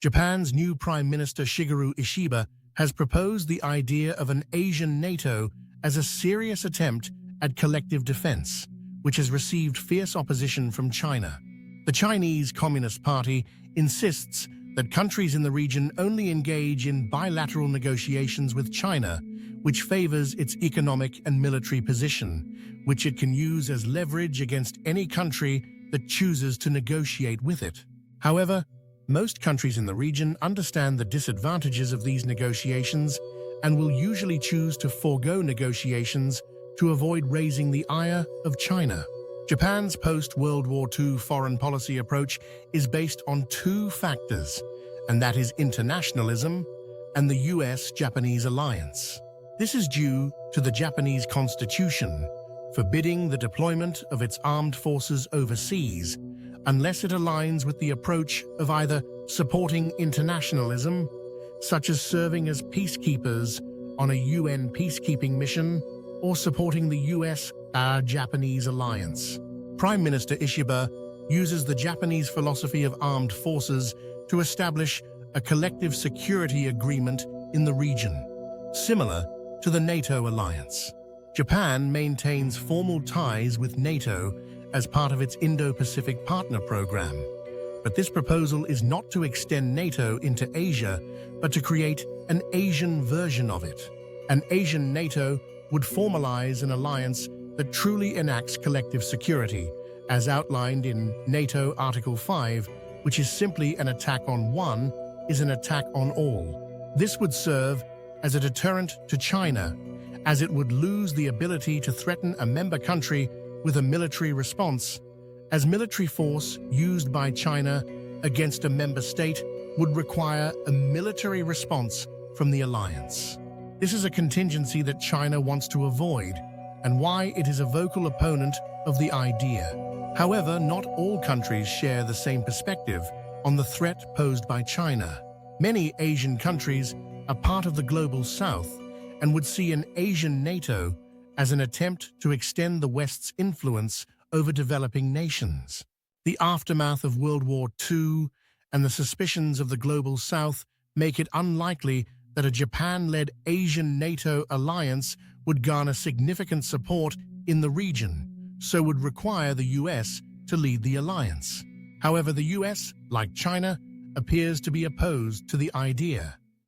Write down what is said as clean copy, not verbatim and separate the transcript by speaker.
Speaker 1: Japan's new Prime Minister Shigeru Ishiba has proposed the idea of an Asian NATO as a serious attempt at collective defense, which has received fierce opposition from China. The Chinese Communist Party insists that countries in the region only engage in bilateral negotiations with China, which favors its economic and military position, which it can use as leverage against any country that chooses to negotiate with it. However, most countries in the region understand the disadvantages of these negotiations and will usually choose to forego negotiations to avoid raising the ire of China. Japan's post-World War II foreign policy approach is based on two factors, and that is internationalism and the US-Japanese alliance. This is due to the Japanese constitution forbidding the deployment of its armed forces overseas unless it aligns with the approach of either supporting internationalism, such as serving as peacekeepers on a UN peacekeeping mission, or supporting the US-Japanese alliance. Prime Minister Ishiba uses the Japanese philosophy of armed forces to establish a collective security agreement in the region, similar to the NATO alliance. Japan maintains formal ties with NATO as part of its Indo-Pacific partner program, but this proposal is not to extend NATO into Asia, but to create an Asian version of it. An Asian NATO would formalize an alliance that truly enacts collective security, as outlined in NATO Article 5, which is simply an attack on one is an attack on all. This would serve as a deterrent to China, as it would lose the ability to threaten a member country with a military response, as military force used by China against a member state would require a military response from the alliance. This is a contingency that China wants to avoid, and why it is a vocal opponent of the idea. However, not all countries share the same perspective on the threat posed by China. Many Asian countries are part of the global South and would see an Asian NATO as an attempt to extend the West's influence over developing nations. The aftermath of World War II and the suspicions of the global South make it unlikely that a Japan-led Asian NATO alliance would garner significant support in the region, so would require the US to lead the alliance. However, the US, like China, appears to be opposed to the idea.